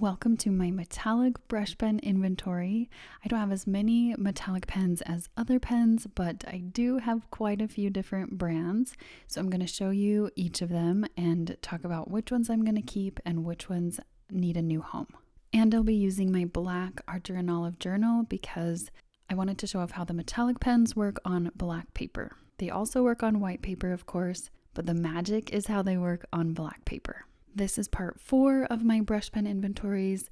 Welcome to my metallic brush pen inventory. I don't have as many metallic pens as other pens, but I do have quite a few different brands. So I'm going to show you each of them and talk about which ones I'm going to keep and which ones need a new home. And I'll be using my black Archer and Olive journal because I wanted to show off how the metallic pens work on black paper. They also work on white paper, of course, but the magic is how they work on black paper. This is part 4 of my brush pen inventories.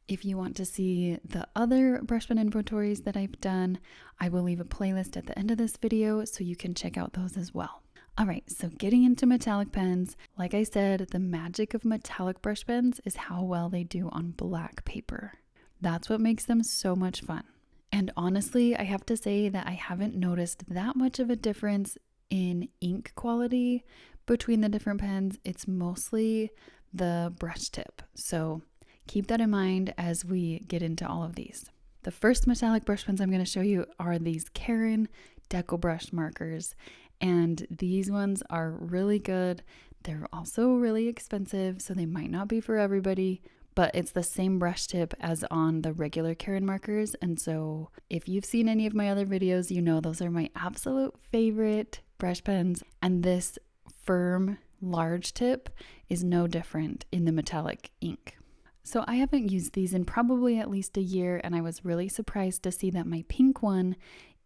If you want to see the other brush pen inventories that I've done, I will leave a playlist at the end of this video so you can check out those as well. All right, so getting into metallic pens, like I said, the magic of metallic brush pens is how well they do on black paper. That's what makes them so much fun. And honestly, I have to say that I haven't noticed that much of a difference in ink quality between the different pens. It's mostly the brush tip. So keep that in mind as we get into all of these. The first metallic brush pens I'm going to show you are these Karin Decobrush markers. And these ones are really good. They're also really expensive, so they might not be for everybody, but it's the same brush tip as on the regular Karin markers. And so if you've seen any of my other videos, you know those are my absolute favorite brush pens. And this firm large tip is no different in the metallic ink. So I haven't used these in probably at least a year, and I was really surprised to see that my pink one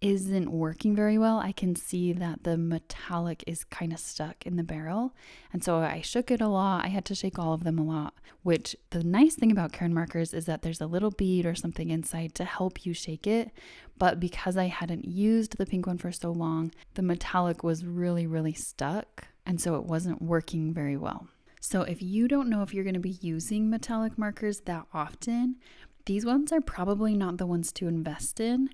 isn't working very well. I can see that the metallic is kind of stuck in the barrel, and so I shook it a lot. I had to shake all of them a lot, which the nice thing about Karin markers is that there's a little bead or something inside to help you shake it, but because I hadn't used the pink one for so long, the metallic was really stuck, and so it wasn't working very well. So if you don't know if you're going to be using metallic markers that often, these ones are probably not the ones to invest in.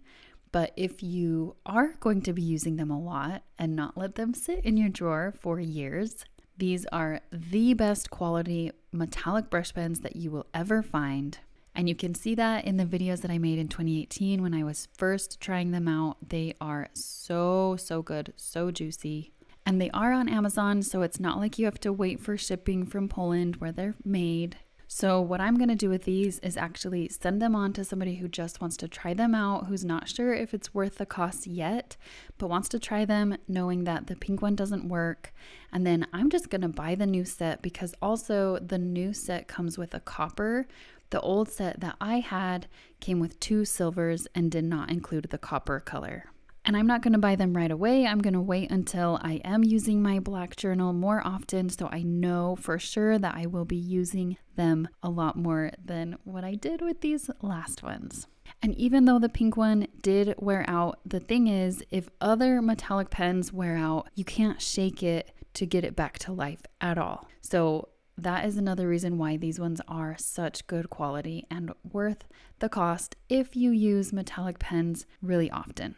But if you are going to be using them a lot and not let them sit in your drawer for years, these are the best quality metallic brush pens that you will ever find. And you can see that in the videos that I made in 2018 when I was first trying them out. They are so good, so juicy. And they are on Amazon, so it's not like you have to wait for shipping from Poland where they're made. So what I'm going to do with these is actually send them on to somebody who just wants to try them out, who's not sure if it's worth the cost yet, but wants to try them knowing that the pink one doesn't work. And then I'm just going to buy the new set because also the new set comes with a copper. The old set that I had came with 2 silvers and did not include the copper color. And I'm not going to buy them right away. I'm going to wait until I am using my black journal more often so I know for sure that I will be using them a lot more than what I did with these last ones. And even though the pink one did wear out, the thing is, if other metallic pens wear out, you can't shake it to get it back to life at all. So that is another reason why these ones are such good quality and worth the cost if you use metallic pens really often.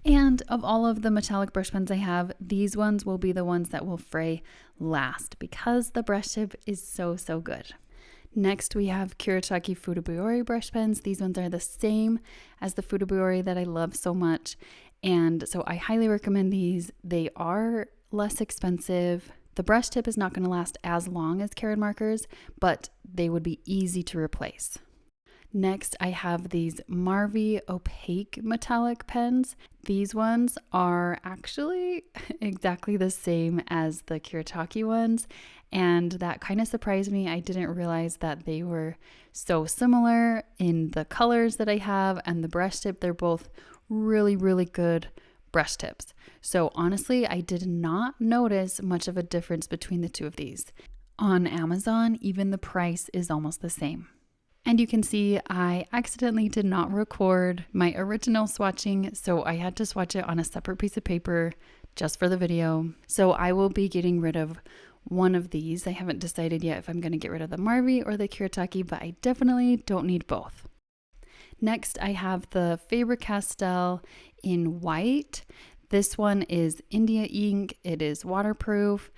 And of all of the metallic brush pens I have, these ones will be the ones that will fray last because the brush tip is so good. Next, we have Kuretake Fudebiyori brush pens. These ones are the same as the Fudebiyori that I love so much. And so I highly recommend these. They are less expensive. The brush tip is not going to last as long as Karin markers, but they would be easy to replace. Next, I have these Marvy Opaque metallic pens. These ones are actually exactly the same as the Kuretake ones, and that kind of surprised me. I didn't realize that they were so similar in the colors that I have and the brush tip. They're both really good brush tips. So honestly, I did not notice much of a difference between the two of these. On Amazon, even the price is almost the same. And you can see I accidentally did not record my original swatching, so I had to swatch it on a separate piece of paper just for the video. So I will be getting rid of one of these. I haven't decided yet if I'm going to get rid of the Marvy or the Kuretake, but I definitely don't need both. Next, I have the Faber Castell in white. This one is India ink. It is waterproof.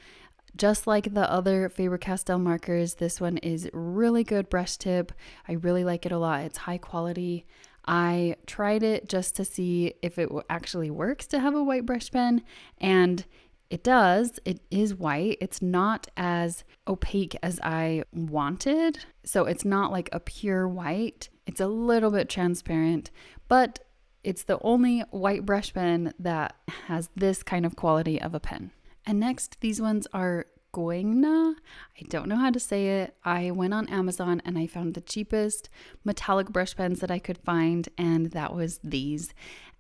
Just like the other Faber Castell markers, this one is really good brush tip. I really like it a lot. It's high quality. I tried it just to see if it actually works to have a white brush pen, and It does. It is white. It's not as opaque as I wanted. So it's not like a pure white. It's a little bit transparent, but it's the only white brush pen that has this kind of quality of a pen. And next, these ones are GuangNa. I don't know how to say it. I went on Amazon and I found the cheapest metallic brush pens that I could find, and that was these.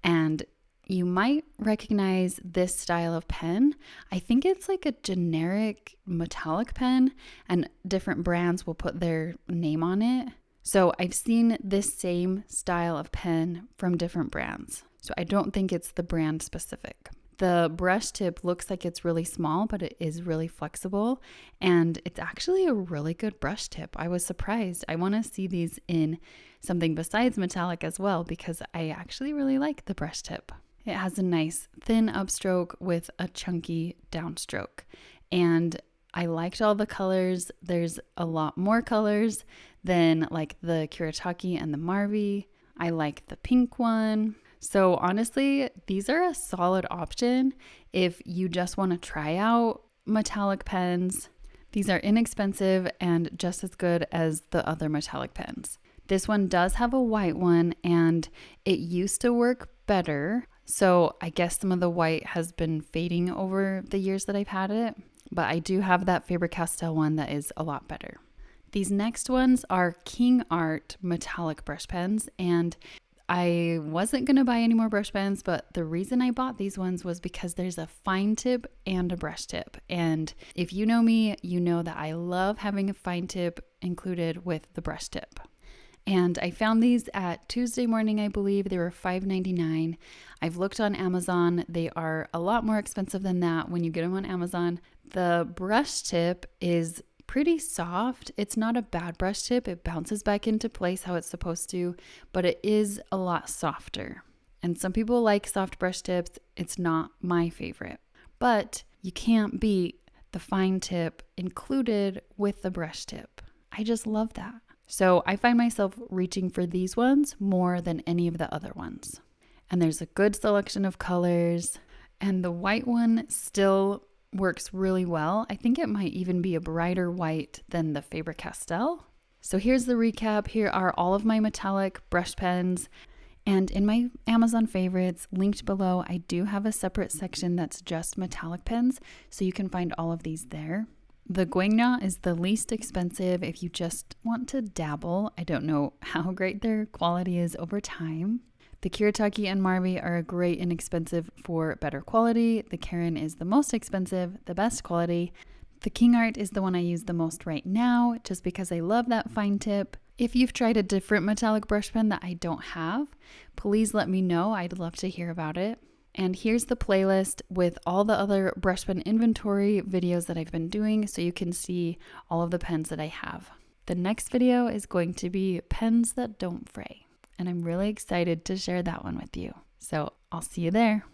And you might recognize this style of pen. I think it's like a generic metallic pen, and different brands will put their name on it. So I've seen this same style of pen from different brands. So I don't think it's the brand specific. The brush tip looks like it's really small, but it is really flexible, and it's actually a really good brush tip. I was surprised. I want to see these in something besides metallic as well, because I actually really like the brush tip. It has a nice thin upstroke with a chunky downstroke, and I liked all the colors. There's a lot more colors than like the Kuretake and the Marvy. I like the pink one. So honestly, these are a solid option if you just want to try out metallic pens. These are inexpensive and just as good as the other metallic pens. This one does have a white one, and it used to work better. So I guess some of the white has been fading over the years that I've had it, but I do have that Faber Castell one that is a lot better. These next ones are King Art metallic brush pens, and I wasn't going to buy any more brush pens, but the reason I bought these ones was because there's a fine tip and a brush tip. And if you know me, you know that I love having a fine tip included with the brush tip. And I found these at Tuesday Morning, I believe. They were $5.99. I've looked on Amazon. They are a lot more expensive than that when you get them on Amazon. The brush tip is pretty soft. It's not a bad brush tip. It bounces back into place how it's supposed to, but it is a lot softer. And some people like soft brush tips. It's not my favorite, but you can't beat the fine tip included with the brush tip. I just love that. So I find myself reaching for these ones more than any of the other ones. And there's a good selection of colors, and the white one still works really well. I think it might even be a brighter white than the Faber Castell. So here's the recap. Here are all of my metallic brush pens. And in my Amazon favorites, linked below, I do have a separate section that's just metallic pens, so you can find all of these there. The GuangNa is the least expensive if you just want to dabble. I don't know how great their quality is over time. The Kuretake and Marvy are great and inexpensive for better quality. The Karin is the most expensive, the best quality. The King Art is the one I use the most right now, just because I love that fine tip. If you've tried a different metallic brush pen that I don't have, please let me know. I'd love to hear about it. And here's the playlist with all the other brush pen inventory videos that I've been doing, so you can see all of the pens that I have. The next video is going to be pens that don't fray, and I'm really excited to share that one with you. So I'll see you there.